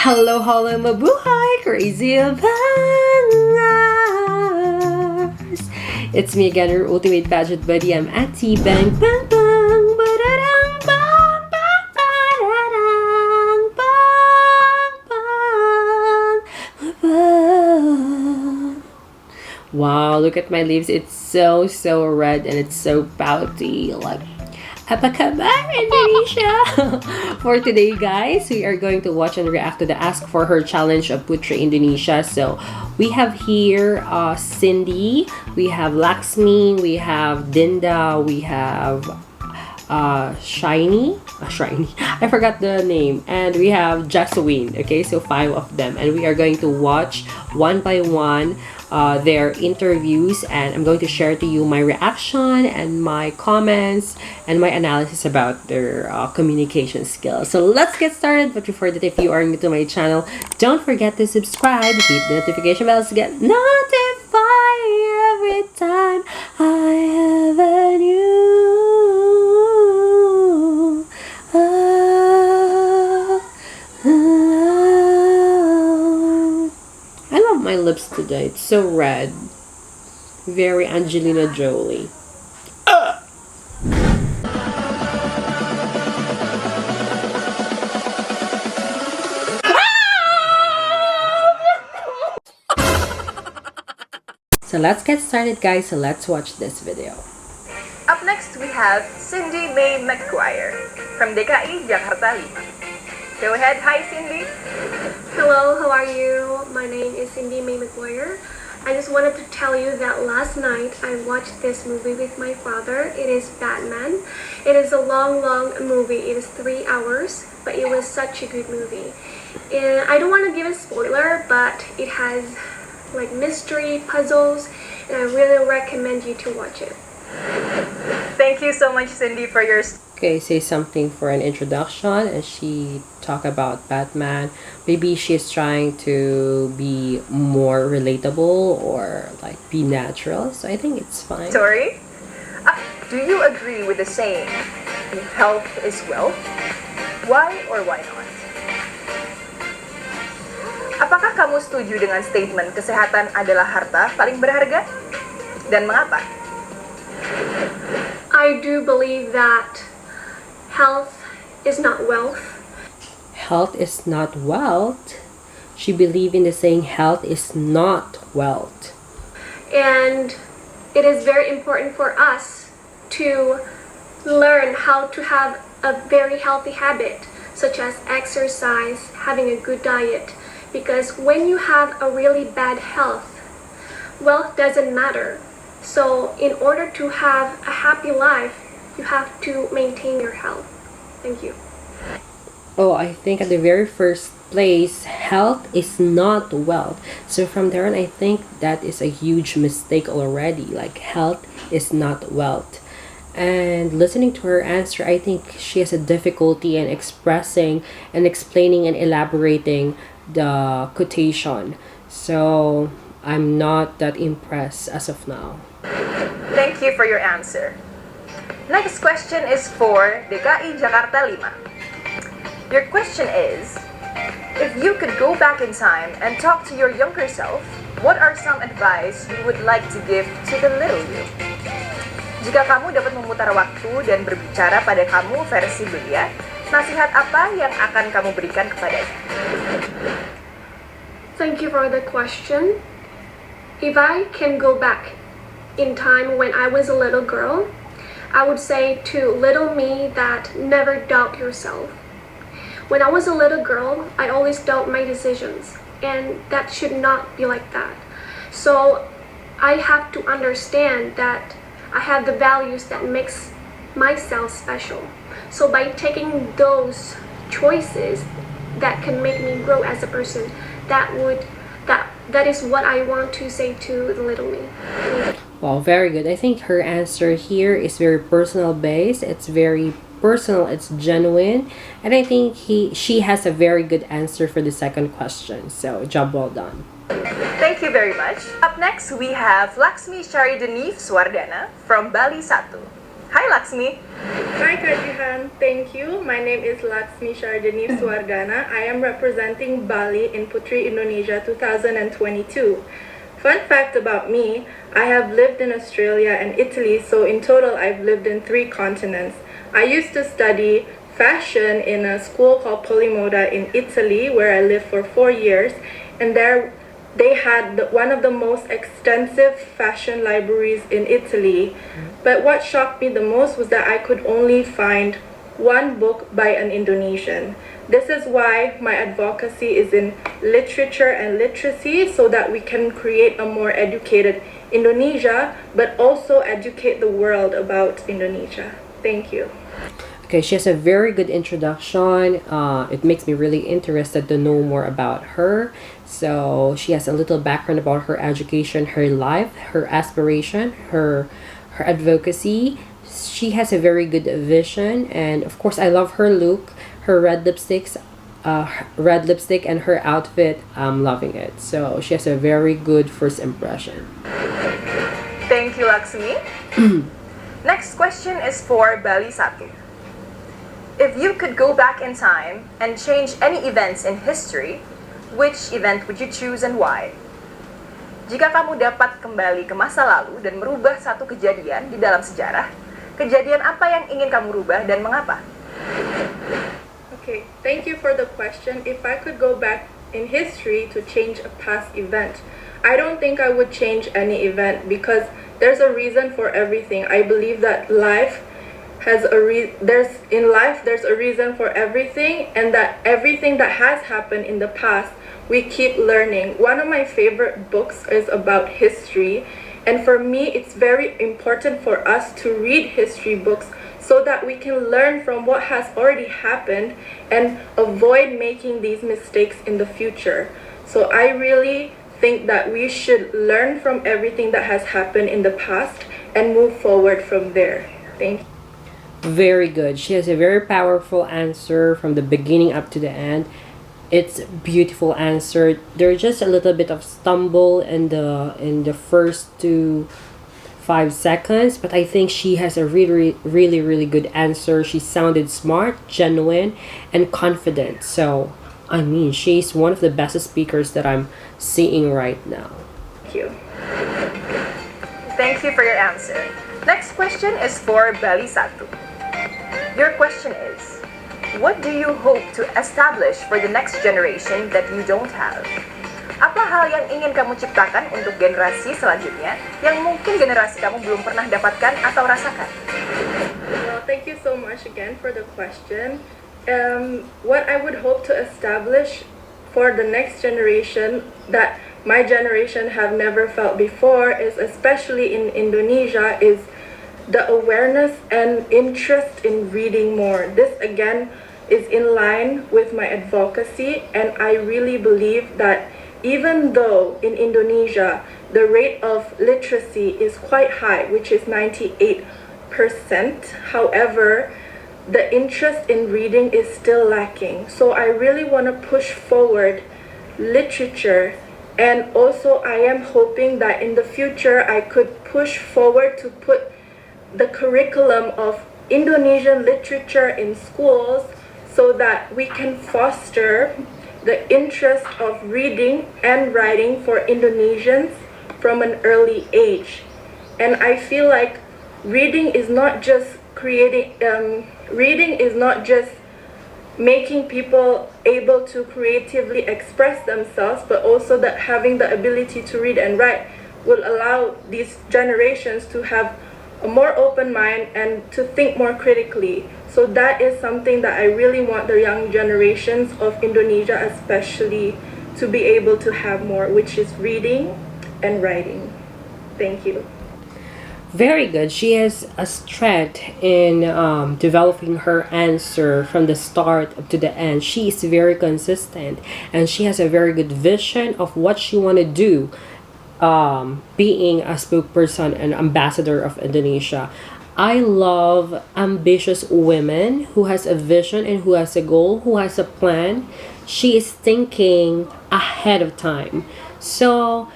Hello, hello, mabuhay, crazy abangers! It's me again, your ultimate pageant buddy. I'm Atebang, bang, bang, ba-da-dang, bang, bang, ba-da-dang, bang, bang, bang. Wow, look at my leaves. It's so red and it's so pouty, like Puteri Indonesia. For today, guys, we are going to watch and react to the Ask for Her challenge of Puteri Indonesia. So we have here Cindy, we have Laxmi, we have Dinda, we have Shiny, I forgot the name, and we have 𝙤𝙨. Okay, so 5 of them, and we are going to watch one by one their interviews, and I'm going to share to you my reaction and my comments and my analysis about their communication skills. So let's get started. But before that, if you are new to my channel, don't forget to subscribe, hit the notification bell to get notified every time I have a new I love my lips today. It's so red. Very Angelina Jolie. So let's get started, guys. So let's watch this video. Up next, we have Cindy May McGuire from DKI Jakarta 5. Go ahead. Hi, Cindy. Hello, how are you? My name is Cindy May McGuire. I just wanted to tell you that last night I watched this movie with my father. It is Batman. It is a long movie. It is 3 hours, but it was such a good movie. And I don't want to give a spoiler, but it has like mystery, puzzles, and I really recommend you to watch it. Thank you so much, Cindy, for your... Okay, say something for an introduction, and she talk about Batman. Maybe she's trying to be more relatable or like be natural, so I think it's fine. Sorry? Do you agree with the saying, health is wealth? Why or why not? Apakah kamu setuju dengan statement kesehatan adalah harta paling berharga? Dan mengapa? I do believe that health is not wealth. Health is not wealth. She believed in the saying health is not wealth. And it is very important for us to learn how to have a very healthy habit, such as exercise, having a good diet. Because when you have a really bad health, wealth doesn't matter. So in order to have a happy life, you have to maintain your health. Thank you. Oh, I think at the very first place, health is not wealth. So from there on, I think that is a huge mistake already. Like, health is not wealth. And listening to her answer, I think she has a difficulty in expressing and explaining and elaborating the quotation. So I'm not that impressed as of now. Thank you for your answer. Next question is for DKI Jakarta 5. Your question is, if you could go back in time and talk to your younger self, what are some advice you would like to give to the little you? Jika kamu dapat memutar waktu dan berbicara pada kamu versi belia, nasihat apa yang akan kamu berikan kepadanya? Thank you for the question. If I can go back in time when I was a little girl, I would say to little me that never doubt yourself. When I was a little girl, I always doubt my decisions, and that should not be like that. So I have to understand that I have the values that makes myself special. So by taking those choices that can make me grow as a person, that is what I want to say to the little me. Wow, very good. I think her answer here is very personal based. It's very personal, it's genuine, and I think she has a very good answer for the second question. So job well done. Thank you very much. Up next, we have Laxmi Sharidani Swardana from Bali 1. Hi, Laxmi. Hi Kajihan, thank you. My name is Laxmi 𝙤𝙧𝙞𝙤𝙤. I am representing Bali in Puteri Indonesia 2022. Fun fact about me, I have lived in Australia and Italy, so in total I've lived in 3 continents. I used to study fashion in a school called Polimoda in Italy, where I lived for 4 years, and there they had one of the most extensive fashion libraries in Italy. But what shocked me the most was that I could only find one book by an Indonesian. This is why my advocacy is in literature and literacy, so that we can create a more educated Indonesia, but also educate the world about Indonesia. Thank you. Okay, she has a very good introduction. It makes me really interested to know more about her. So she has a little background about her education, her life, her aspiration, her advocacy. She has a very good vision, and of course I love her look, her red lipstick and her outfit. I'm loving it. So she has a very good first impression. Thank you, Laxmi. Next question is for Bali Satu. If you could go back in time and change any events in history, which event would you choose and why? Jika kamu dapat kembali ke masa lalu dan merubah satu kejadian di dalam sejarah, kejadian apa yang ingin kamu rubah dan mengapa? Okay, thank you for the question. If I could go back in history to change a past event, I don't think I would change any event, because there's a reason for everything. I believe that life has there's a reason for everything, and that everything that has happened in the past, we keep learning. One of my favorite books is about history, and for me it's very important for us to read history books so that we can learn from what has already happened and avoid making these mistakes in the future. So I really think that we should learn from everything that has happened in the past and move forward from there. Thank you. Very good. She has a very powerful answer from the beginning up to the end. It's a beautiful answer. There's just a little bit of stumble in the first 5 seconds, but I think she has a really good answer. She sounded smart, genuine, and confident. So I mean, she's one of the best speakers that I'm seeing right now. Thank you. Thank you for your answer. Next question is for Bali Satu. Your question is, what do you hope to establish for the next generation that you don't have? Apa hal yang ingin kamu ciptakan untuk generasi selanjutnya yang mungkin generasi kamu belum pernah dapatkan atau rasakan? Well, thank you so much again for the question. What I would hope to establish for the next generation that my generation have never felt before is, especially in Indonesia, is the awareness and interest in reading more. This again is in line with my advocacy, and I really believe that even though in Indonesia the rate of literacy is quite high, which is 98%, however, the interest in reading is still lacking. So I really want to push forward literature, and also I am hoping that in the future I could push forward to put the curriculum of Indonesian literature in schools, so that we can foster the interest of reading and writing for Indonesians from an early age. And I feel like reading is not just making people able to creatively express themselves, but also that having the ability to read and write will allow these generations to have a more open mind and to think more critically. So that is something that I really want the young generations of Indonesia especially to be able to have more, which is reading and writing. Thank you. Very good. She has a strength in developing her answer from the start to the end. She is very consistent, and she has a very good vision of what she want to do, being a spokesperson and ambassador of Indonesia. I love ambitious women who has a vision and who has a goal, who has a plan. She is thinking ahead of time. So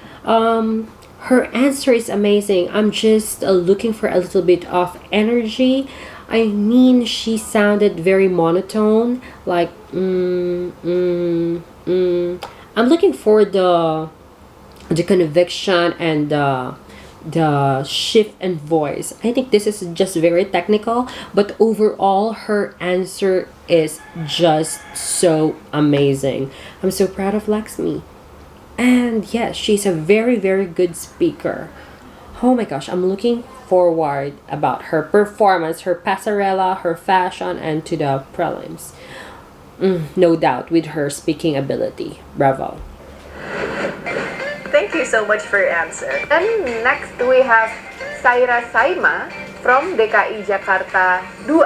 Her answer is amazing. I'm just looking for a little bit of energy. I mean, she sounded very monotone, like I'm looking for the conviction and the shift in voice. I think this is just very technical, but overall her answer is just so amazing. I'm so proud of Laxmi. And yes, she's a very, very good speaker. Oh my gosh, I'm looking forward about her performance, her passarella, her fashion, and to the prelims. No doubt with her speaking ability. Bravo. Thank you so much for your answer. And next we have Saira Saima from DKI Jakarta 2.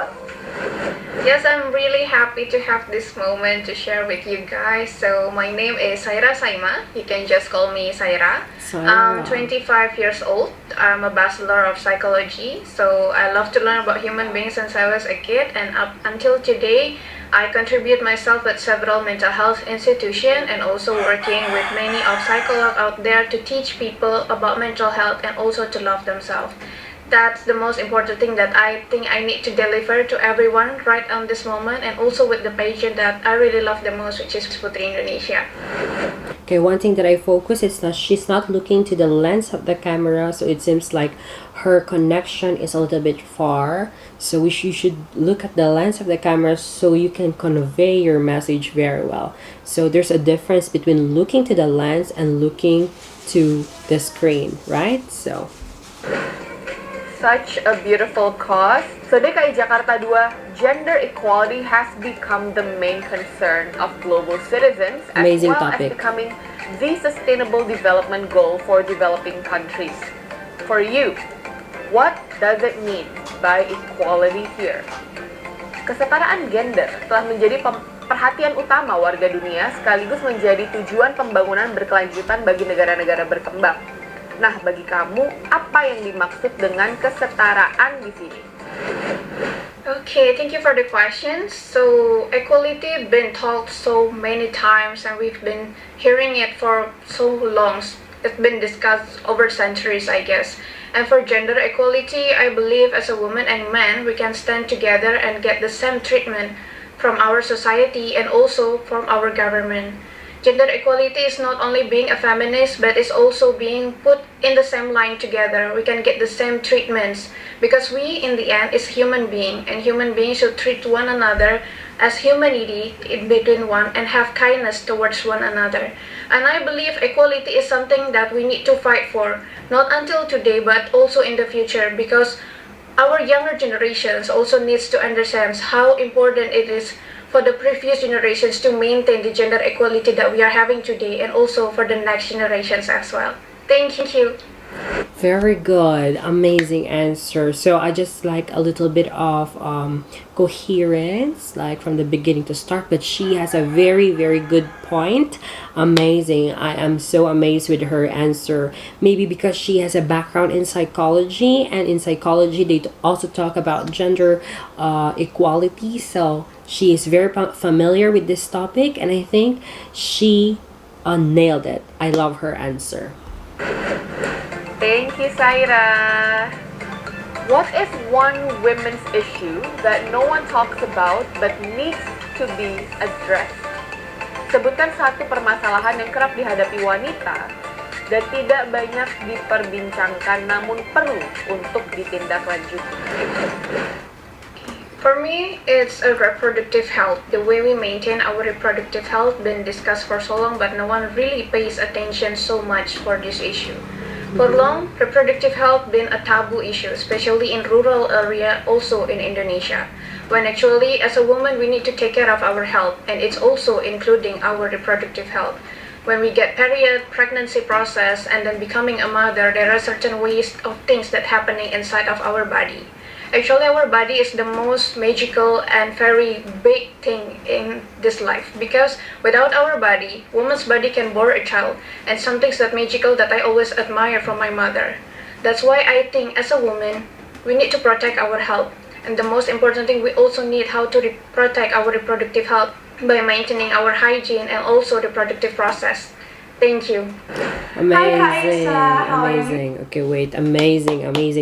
Yes, I'm really happy to have this moment to share with you guys. So my name is Saira Saima. You can just call me Saira. I'm 25 years old. I'm a Bachelor of Psychology. So I love to learn about human beings since I was a kid, and up until today, I contribute myself with several mental health institutions and also working with many of psychologists out there to teach people about mental health and also to love themselves. That's the most important thing that I think I need to deliver to everyone right on this moment, and also with the patient that I really love the most, which is Puteri Indonesia. Okay, one thing that I focus is that she's not looking to the lens of the camera, so it seems like her connection is a little bit far. So you should look at the lens of the camera so you can convey your message very well. So there's a difference between looking to the lens and looking to the screen, right? So Such a beautiful cause. So DKI Jakarta 2, gender equality has become the main concern of global citizens, Amazing as well topic. as becoming the sustainable development goal for developing countries. For you, what does it mean by equality here? Kesetaraan gender telah menjadi perhatian utama warga dunia sekaligus menjadi tujuan pembangunan berkelanjutan bagi negara-negara berkembang. Nah, bagi kamu, apa yang dimaksud dengan kesetaraan di sini? Okay, thank you for the question. So equality been talked so many times and we've been hearing it for so long. It's been discussed over centuries, I guess. And for gender equality, I believe as a woman and man, we can stand together and get the same treatment from our society and also from our government. Gender equality is not only being a feminist, but it's also being put in the same line together. We can get the same treatments because we, in the end, is human being, and human beings should treat one another as humanity in between one and have kindness towards one another. And I believe equality is something that we need to fight for, not until today, but also in the future, because our younger generations also needs to understand how important it is for the previous generations to maintain the gender equality that we are having today, and also for the next generations as well. Thank you. very good, amazing answer. So I just like a little bit of coherence, like from the beginning to start, but she has a very, very good point. Amazing. I am so amazed with her answer. Maybe because she has a background in psychology, and in psychology they also talk about gender equality, so she is very familiar with this topic, and I think she nailed it. I love her answer. Thank you, Saira. What is one women's issue that no one talks about but needs to be addressed? Sebutkan satu permasalahan yang kerap dihadapi wanita dan tidak banyak diperbincangkan namun perlu untuk ditindaklanjuti. For me, it's a reproductive health. The way we maintain our reproductive health been discussed for so long, but no one really pays attention so much for this issue. For long, reproductive health been a taboo issue, especially in rural area, also in Indonesia. When actually, as a woman, we need to take care of our health, and it's also including our reproductive health. When we get period, pregnancy process, and then becoming a mother, there are certain ways of things that happening inside of our body. Actually, our body is the most magical and very big thing in this life, because without our body, woman's body can bear a child, and something that magical that I always admire from my mother. That's why I think as a woman, we need to protect our health. And the most important thing, we also need how to protect our reproductive health by maintaining our hygiene and also reproductive process. Thank you. Amazing, Kaisa. How are you? amazing. Okay, wait, amazing,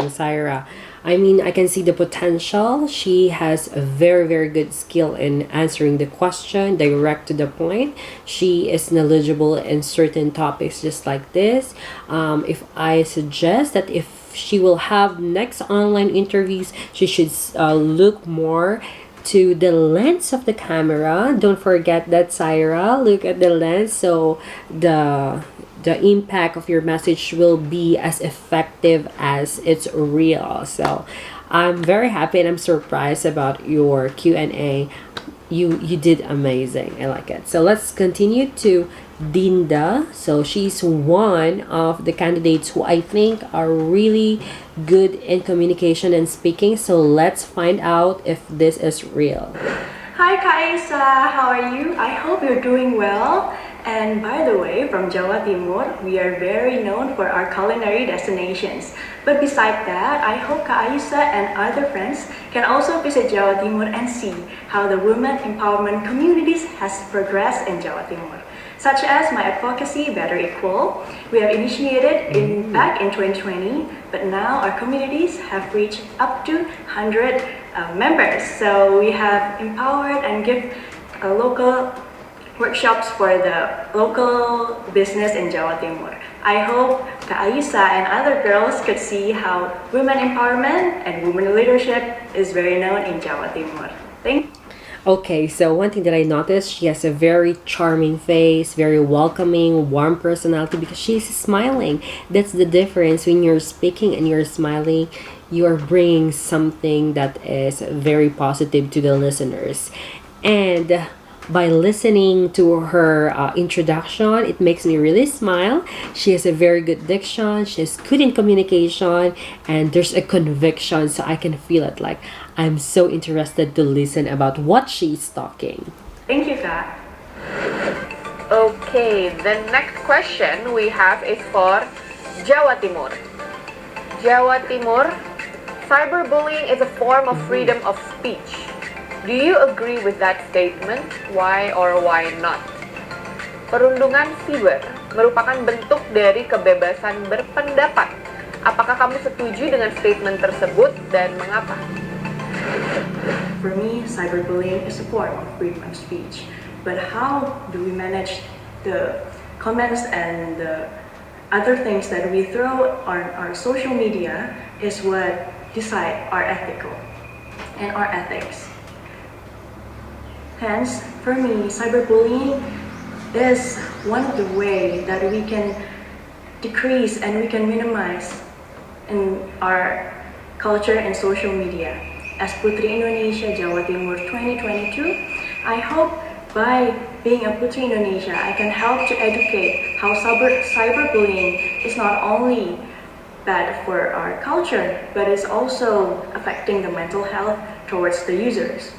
Saira. I mean, I can see the potential. She has a very good skill in answering the question, direct to the point. She is knowledgeable in certain topics just like this. If I suggest that if she will have next online interviews, she should look more to the lens of the camera. Don't forget that, Saira. Look at the lens, so the impact of your message will be as effective as it's real. So I'm very happy and I'm surprised about your Q&A. You did amazing. I like it. So let's continue to Dinda. So she's one of the candidates who I think are really good in communication and speaking. So let's find out if this is real. Hi Kaisa, how are you? I hope you're doing well. And by the way, from Jawa Timur, we are very known for our culinary destinations. But besides that, I hope Kaisa and other friends can also visit Jawa Timur and see how the women empowerment communities has progressed in Jawa Timur. Such as my advocacy Better Equal, we have initiated back in 2020, but now our communities have reached up to 100 members. So we have empowered and give local workshops for the local business in Jawa Timur. I hope Kak Aisa and other girls could see how women empowerment and women leadership is very known in Jawa Timur. Thank you. Okay, so one thing that I noticed, she has a very charming face, very welcoming, warm personality because she's smiling. That's the difference when you're speaking and you're smiling. You're bringing something that is very positive to the listeners. And by listening to her introduction, it makes me really smile. She has a very good diction, she's good in communication, and there's a conviction, so I can feel it. Like, I'm so interested to listen about what she's talking. Thank you, Kak. Okay, the next question we have is for Jawa Timur. Jawa Timur, cyberbullying is a form of freedom of speech. Do you agree with that statement? Why or why not? Perundungan siber merupakan bentuk dari kebebasan berpendapat. Apakah kamu setuju dengan statement tersebut dan mengapa? For me, cyberbullying is a form of freedom of speech. But how do we manage the comments and the other things that we throw on our social media is what decide our ethical and our ethics. Hence, for me, cyberbullying is one of the ways that we can decrease and we can minimize in our culture and social media. As Puteri Indonesia Jawa Timur 2022, I hope by being a Puteri Indonesia, I can help to educate how cyberbullying is not only bad for our culture, but is also affecting the mental health towards the users.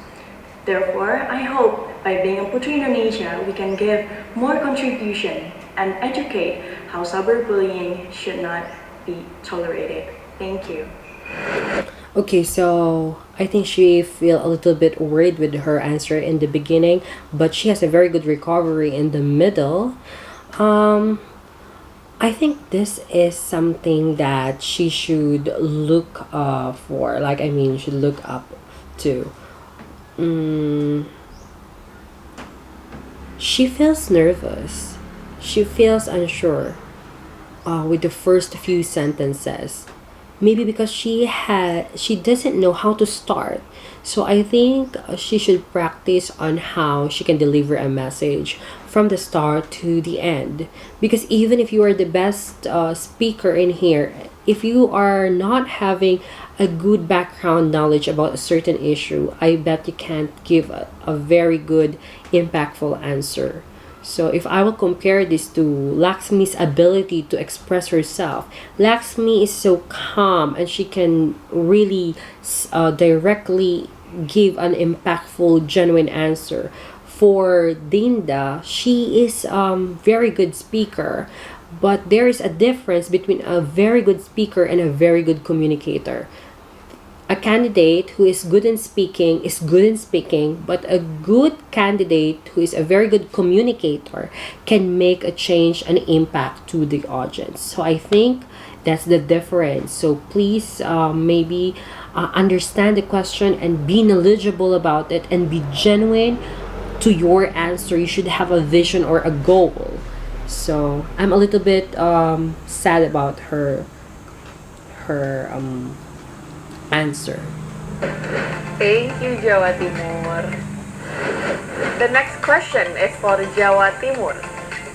Therefore, I hope by being a Puteri Indonesia, we can give more contribution and educate how cyberbullying should not be tolerated. Thank you. Okay, so I think she feel a little bit worried with her answer in the beginning, but she has a very good recovery in the middle. I think this is something that she should look for. Like, I mean, should look up to. She feels nervous. She feels unsure with the first few sentences. Maybe because she doesn't know how to start. So I think she should practice on how she can deliver a message from the start to the end. Because even if you are the best speaker in here, if you are not having a good background knowledge about a certain issue, I bet you can't give a very good, impactful answer. So if I will compare this to Laxmi's ability to express herself, Laxmi is so calm and she can really directly give an impactful, genuine answer. For Dinda, she is very good speaker, but there is a difference between a very good speaker and a very good communicator. a candidate who is good in speaking is good in speaking, but a good candidate who is a very good communicator can make a change and impact to the audience. So I think that's the difference. So please maybe understand the question and be knowledgeable about it and be genuine to your answer. You should have a vision or a goal. So I'm a little bit sad about her answer. Thank you, Jawa Timur. The next question is for Jawa Timur.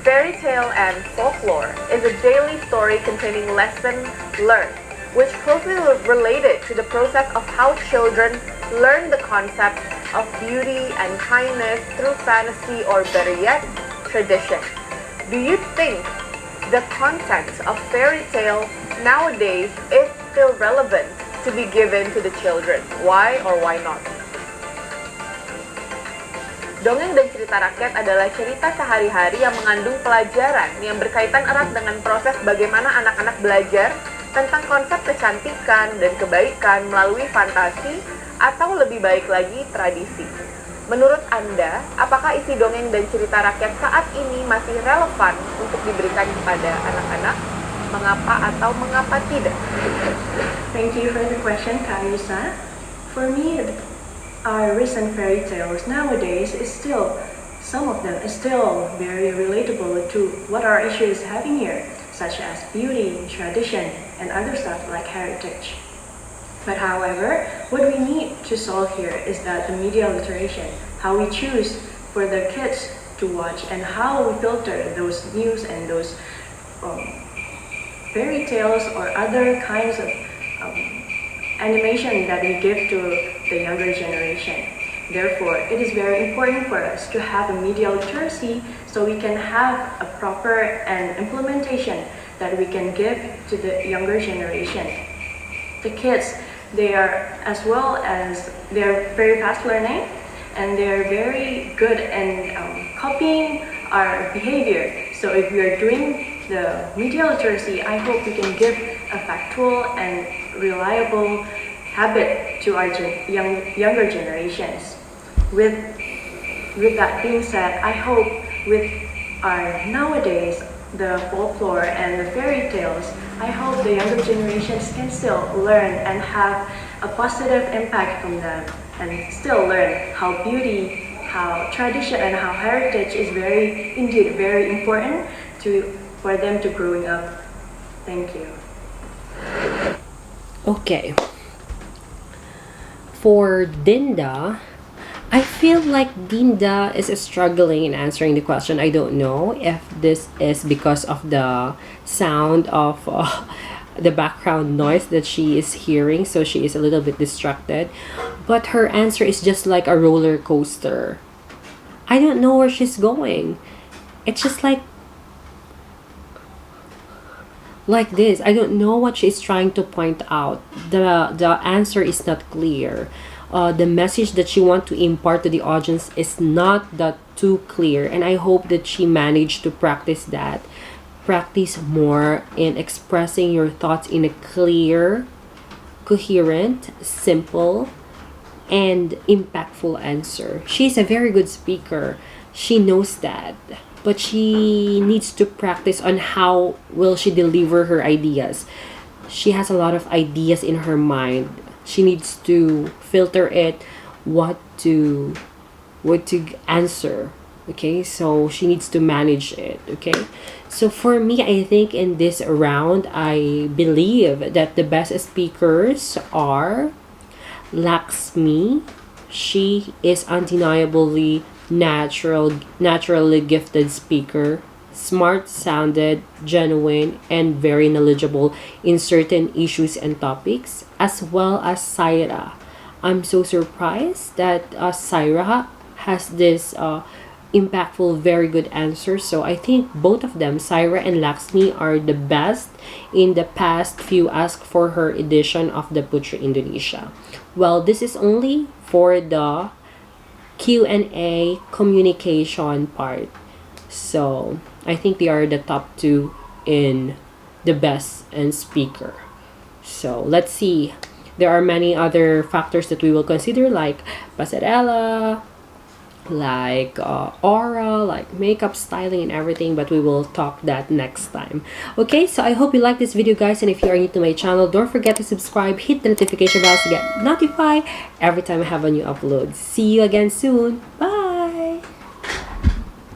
Fairy tale and folklore is a daily story containing lessons learned, which closely related to the process of how children learn the concept of beauty and kindness through fantasy, or better yet, tradition. Do you think the content of fairy tale nowadays is still relevant to be given to the children? Why or why not? Dongeng dan cerita rakyat adalah cerita sehari-hari yang mengandung pelajaran yang berkaitan erat dengan proses bagaimana anak-anak belajar tentang konsep kecantikan dan kebaikan melalui fantasi atau lebih baik lagi tradisi. Menurut Anda, apakah isi dongeng dan cerita rakyat saat ini masih relevan untuk diberikan kepada anak-anak? Mengapa atau mengapa tidak? Thank you for the question, Kanisa. For me, our recent fairy tales nowadays is still, some of them is still very relatable to what our issue is having here, such as beauty, tradition, and other stuff like heritage. But however, what we need to solve here is that the media literation, how we choose for the kids to watch and how we filter those news and those fairy tales or other kinds of animation that we give to the younger generation. Therefore, it is very important for us to have a media literacy so we can have a proper and implementation that we can give to the younger generation. The kids, they are as well as they're very fast learning and they're very good in copying our behavior. So if we are doing the media literacy, I hope we can give a factual and reliable habit to our younger generations. With that being said, I hope with our nowadays the folklore and the fairy tales, I hope the younger generations can still learn and have a positive impact from them and still learn how beauty, how tradition and how heritage is indeed very important for them to growing up. Thank you. Okay. For Dinda, I feel like Dinda is struggling in answering the question. I don't know if this is because of the sound of the background noise that she is hearing, so she is a little bit distracted. But her answer is just like a roller coaster. I don't know where she's going. It's just like this. I don't know what she's trying to point out. The answer is not clear. The message that she wants to impart to the audience is not that too clear, and I hope that she managed to practice that. Practice more in expressing your thoughts in a clear, coherent, simple, and impactful answer. She's a very good speaker. She knows that, but she needs to practice on how will she deliver her ideas. She has a lot of ideas in her mind. She needs to filter it, what to answer. Okay, so she needs to manage it. Okay, so for me, I think in this round, I believe that the best speakers are Laxmi. She is undeniably naturally gifted speaker, smart-sounded, genuine, and very knowledgeable in certain issues and topics, as well as Saira. I'm so surprised that Saira has this impactful, very good answer. So I think both of them, Saira and Laxmi, are the best in the past few Ask for Her edition of the Puteri Indonesia. Well, this is only for the Q&A communication part. So I think they are the top two in the best and speaker. So let's see there are many other factors that we will consider, like pasarela, like aura, like makeup, styling, and everything, but we will talk that next time. Okay, so I hope you like this video, guys, and if you are new to my channel, don't forget to subscribe, hit the notification bell to get notified every time I have a new upload. See you again soon. Bye.